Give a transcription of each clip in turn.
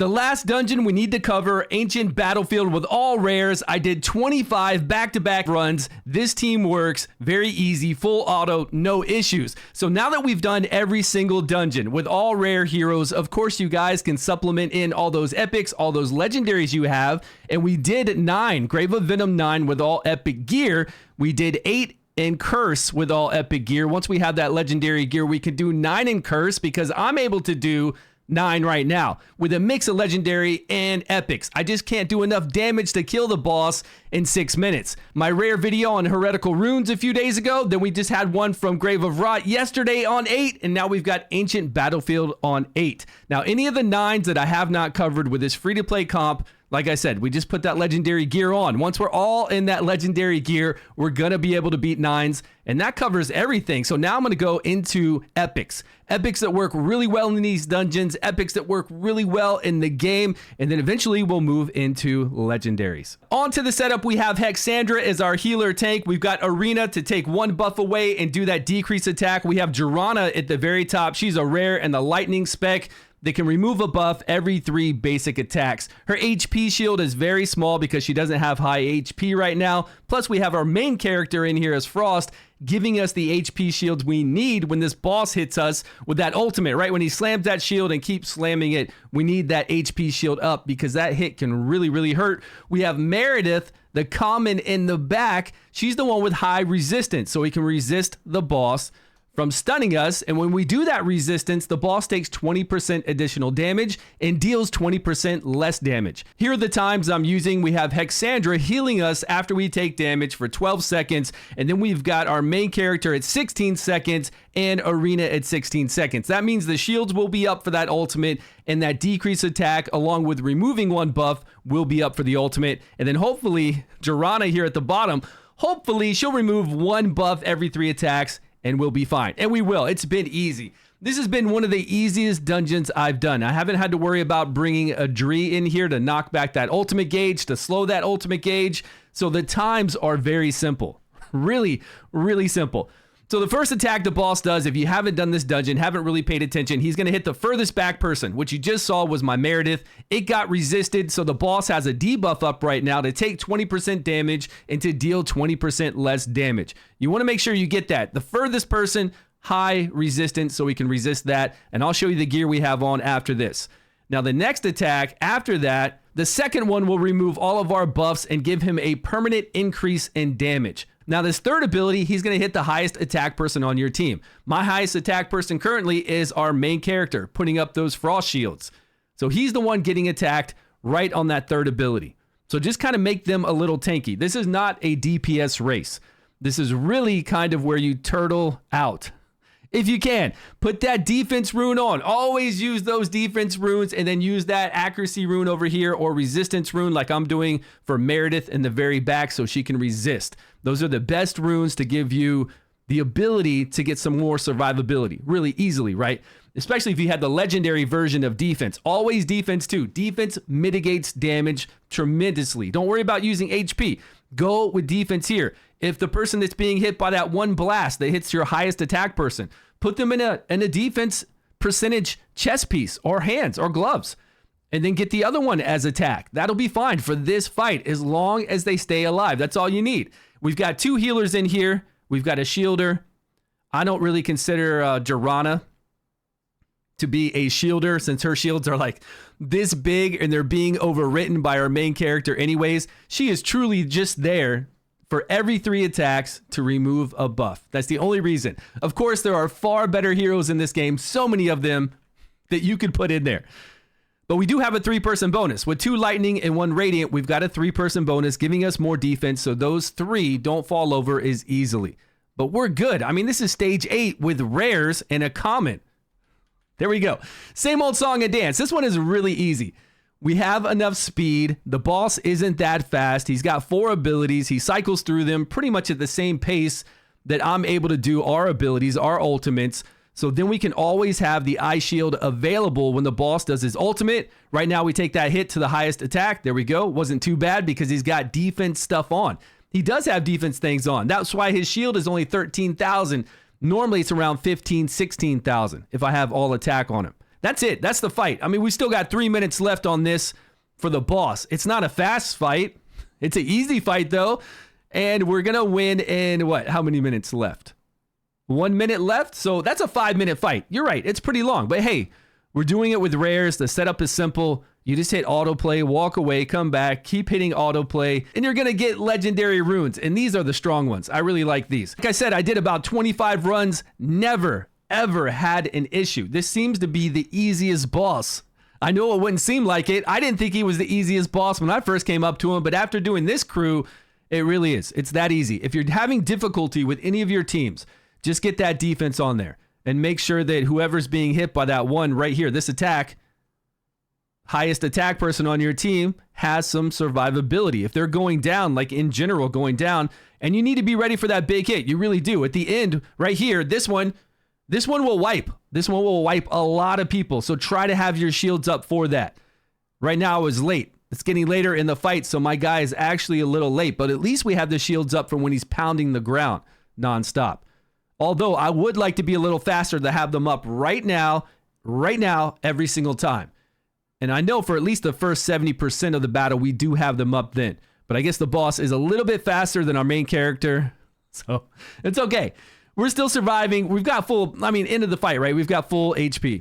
The last dungeon we need to cover, Ancient Battlefield with all rares. I did 25 back-to-back runs. This team works very easy, full auto, no issues. So now that we've done every single dungeon with all rare heroes, of course you guys can supplement in all those epics, all those legendaries you have. And we did 9, Grave of Venom 9 with all epic gear. We did 8 in Curse with all epic gear. Once we have that legendary gear, we can do 9 in Curse because I'm able to do 9 right now with a mix of legendary and epics. I just can't do enough damage to kill the boss in 6 minutes. My rare video on heretical runes a few days ago, then we just had one from Grave of Rot yesterday on 8, and now we've got Ancient Battlefield on 8. Now any of the 9s that I have not covered with this free-to-play comp, like I said, we just put that legendary gear on. Once we're all in that legendary gear, we're going to be able to beat 9s, and that covers everything. So now I'm going to go into epics. Epics that work really well in these dungeons, epics that work really well in the game, and then eventually we'll move into legendaries. On to the setup, we have Hexandra as our healer tank. We've got Arena to take 1 buff away and do that decrease attack. We have Jorana at the very top. She's a rare and the lightning spec. They can remove a buff every 3 basic attacks. Her HP shield is very small because she doesn't have high HP right now. Plus, we have our main character in here as Frost, giving us the HP shields we need when this boss hits us with that ultimate, right? When he slams that shield and keeps slamming it, we need that HP shield up because that hit can really, really hurt. We have Meredith, the common in the back. She's the one with high resistance, so we can resist the boss from stunning us, and when we do that resistance, the boss takes 20% additional damage and deals 20% less damage. Here are the times I'm using. We have Hexandra healing us after we take damage for 12 seconds, and then we've got our main character at 16 seconds and Arena at 16 seconds. That means the shields will be up for that ultimate, and that decrease attack along with removing 1 buff will be up for the ultimate, and then hopefully Jorana here at the bottom, hopefully she'll remove 1 buff every 3 attacks and we'll be fine. And we will. It's been easy. This has been one of the easiest dungeons I've done. I haven't had to worry about bringing a Dree in here to knock back that ultimate gauge, to slow that ultimate gauge. So the times are very simple. Really, really simple. So the first attack the boss does, if you haven't done this dungeon, haven't really paid attention, he's going to hit the furthest back person, which you just saw was my Meredith. It got resisted, so the boss has a debuff up right now to take 20% damage and to deal 20% less damage. You want to make sure you get that. The furthest person, high resistance, so we can resist that, and I'll show you the gear we have on after this. Now the next attack after that, the second one will remove all of our buffs and give him a permanent increase in damage. Now this third ability, he's going to hit the highest attack person on your team. My highest attack person currently is our main character, putting up those frost shields. So he's the one getting attacked right on that third ability. So just kind of make them a little tanky. This is not a DPS race. This is really kind of where you turtle out. If you can, put that defense rune on. Always use those defense runes and then use that accuracy rune over here or resistance rune like I'm doing for Meredith in the very back so she can resist. Those are the best runes to give you the ability to get some more survivability really easily, right? Especially if you had the legendary version of defense. Always defense too. Defense mitigates damage tremendously. Don't worry about using HP. Go with defense here. If the person that's being hit by that 1 blast that hits your highest attack person, put them in a defense percentage chest piece or hands or gloves, and then get the other one as attack. That'll be fine for this fight as long as they stay alive. That's all you need. We've got 2 healers in here. We've got a shielder. I don't really consider Jorana to be a shielder since her shields are like this big and they're being overwritten by our main character anyways. She is truly just there for every 3 attacks to remove a buff. That's the only reason. Of course, there are far better heroes in this game, so many of them that you could put in there. But we do have a 3-person bonus. With 2 lightning and 1 radiant, we've got a 3-person bonus giving us more defense, so those 3 don't fall over as easily. But we're good. I mean, this is stage 8 with rares and a common. There we go. Same old song and dance. This one is really easy. We have enough speed. The boss isn't that fast. He's got 4 abilities. He cycles through them pretty much at the same pace that I'm able to do our abilities, our ultimates. So then we can always have the eye shield available when the boss does his ultimate. Right now we take that hit to the highest attack. There we go. Wasn't too bad because he's got defense stuff on. He does have defense things on. That's why his shield is only 13,000. Normally it's around 15, 16,000 if I have all attack on him. That's it. That's the fight. I mean, we still got 3 minutes left on this for the boss. It's not a fast fight. It's an easy fight, though. And we're going to win in what? How many minutes left? 1 minute left. So that's a 5-minute fight. You're right. It's pretty long. But hey, we're doing it with rares. The setup is simple. You just hit autoplay, walk away, come back, keep hitting autoplay, and you're going to get legendary runes. And these are the strong ones. I really like these. Like I said, I did about 25 runs. Never, ever had an issue. This seems to be the easiest boss. I know it wouldn't seem like it. I didn't think he was the easiest boss when I first came up to him, but after doing this crew, it really is. It's that easy. If you're having difficulty with any of your teams, just get that defense on there and make sure that whoever's being hit by that one right here, this attack, highest attack person on your team has some survivability. If they're going down, like in general going down, and you need to be ready for that big hit. You really do. At the end right here, this one will wipe. This one will wipe a lot of people. So try to have your shields up for that. Right now I was late. It's getting later in the fight, so my guy is actually a little late, but at least we have the shields up from when he's pounding the ground nonstop. Although I would like to be a little faster to have them up right now, every single time. And I know for at least the first 70% of the battle, we do have them up then. But I guess the boss is a little bit faster than our main character, so it's okay. We're still surviving. We've got end of the fight, right? We've got full HP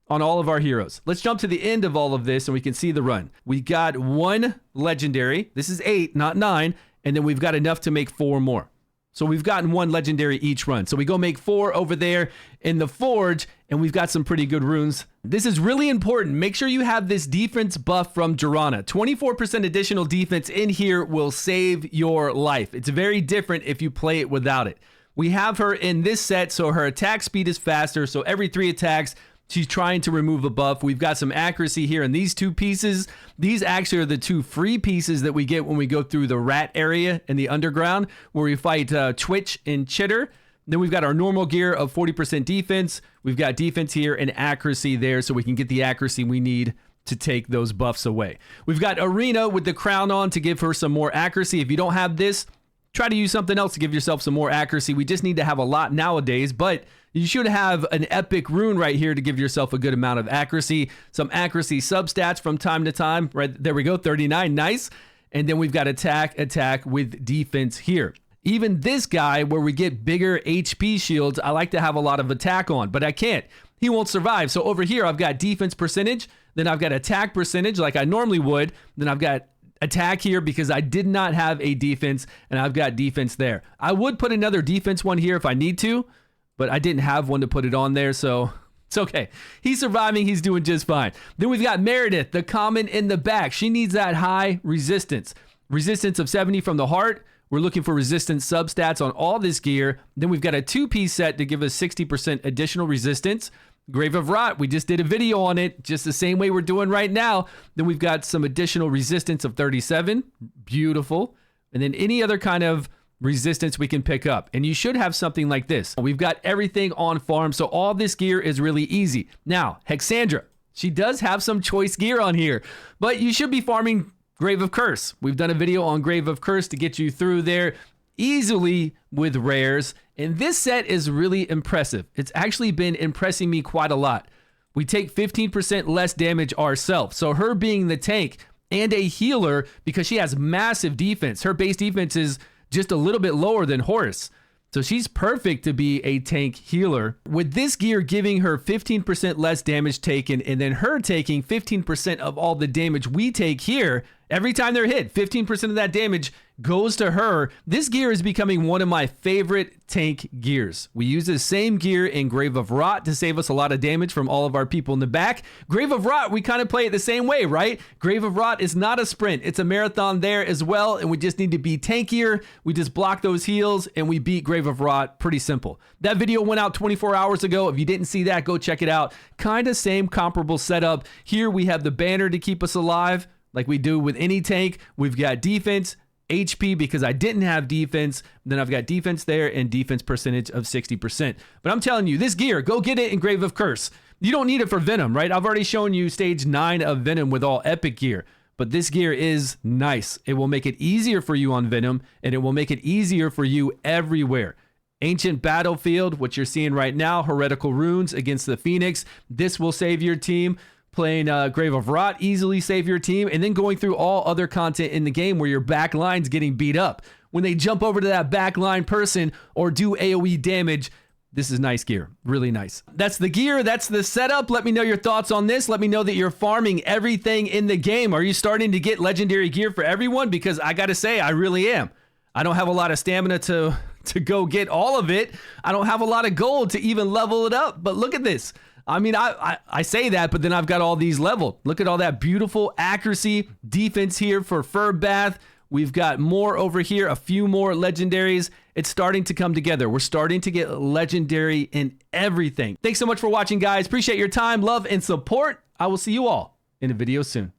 on all of our heroes. Let's jump to the end of all of this and we can see the run. We got 1 legendary. This is 8, not 9. And then we've got enough to make 4 more. So we've gotten 1 legendary each run. So we go make 4 over there in the forge, and we've got some pretty good runes. This is really important. Make sure you have this defense buff from Durana. 24% additional defense in here will save your life. It's very different if you play it without it. We have her in this set, so her attack speed is faster. So every 3 attacks, she's trying to remove a buff. We've got some accuracy here in these 2 pieces. These actually are the 2 free pieces that we get when we go through the rat area in the underground where we fight Twitch and Chitter. Then we've got our normal gear of 40% defense. We've got defense here and accuracy there so we can get the accuracy we need to take those buffs away. We've got Arena with the crown on to give her some more accuracy. If you don't have this, try to use something else to give yourself some more accuracy. We just need to have a lot nowadays, but you should have an epic rune right here to give yourself a good amount of accuracy. Some accuracy substats from time to time. Right there we go, 39, nice. And then we've got attack with defense here. Even this guy where we get bigger HP shields, I like to have a lot of attack on, but I can't. He won't survive. So over here, I've got defense percentage, then I've got attack percentage like I normally would, then I've got attack here because I did not have a defense, and I've got defense there. I would put another defense one here if I need to, but I didn't have one to put it on there, so it's okay. He's surviving. He's doing just fine. Then we've got Meredith, the common in the back. She needs that high resistance. Resistance of 70 from the heart. We're looking for resistance substats on all this gear. Then we've got a 2-piece set to give us 60% additional resistance. Grave of Rot, we just did a video on it, just the same way we're doing right now. Then we've got some additional resistance of 37. Beautiful. And then any other kind of resistance we can pick up. And you should have something like this. We've got everything on farm, so all this gear is really easy. Now, Hexandra, she does have some choice gear on here, but you should be farming Grave of Curse. We've done a video on Grave of Curse to get you through there easily with rares. And this set is really impressive. It's actually been impressing me quite a lot. We take 15% less damage ourselves. So her being the tank and a healer, because she has massive defense. Her base defense is just a little bit lower than Horus. So she's perfect to be a tank healer. With this gear giving her 15% less damage taken, and then her taking 15% of all the damage we take here, every time they're hit, 15% of that damage goes to her. This gear is becoming one of my favorite tank gears. We use the same gear in Grave of Rot to save us a lot of damage from all of our people in the back. Grave of Rot, we kind of play it the same way, right? Grave of Rot is not a sprint. It's a marathon there as well, and we just need to be tankier. We just block those heals, and we beat Grave of Rot. Pretty simple. That video went out 24 hours ago. If you didn't see that, go check it out. Kind of same comparable setup. Here we have the banner to keep us alive, like we do with any tank. We've got defense, HP because I didn't have defense. Then I've got defense there and defense percentage of 60%. But I'm telling you, this gear, go get it in Grave of Curse. You don't need it for Venom, right? I've already shown you stage 9 of Venom with all epic gear. But this gear is nice. It will make it easier for you on Venom, and it will make it easier for you everywhere. Ancient Battlefield, what you're seeing right now, Heretical Runes against the Phoenix. This will save your team. Playing Grave of Rot, easily save your team. And then going through all other content in the game where your back line's getting beat up. When they jump over to that back line person or do AoE damage, this is nice gear. Really nice. That's the gear. That's the setup. Let me know your thoughts on this. Let me know that you're farming everything in the game. Are you starting to get legendary gear for everyone? Because I got to say, I really am. I don't have a lot of stamina to go get all of it. I don't have a lot of gold to even level it up. But look at this. I mean, I say that, but then I've got all these leveled. Look at all that beautiful accuracy, defense here for Fur Bath. We've got more over here, a few more legendaries. It's starting to come together. We're starting to get legendary in everything. Thanks so much for watching, guys. Appreciate your time, love, and support. I will see you all in a video soon.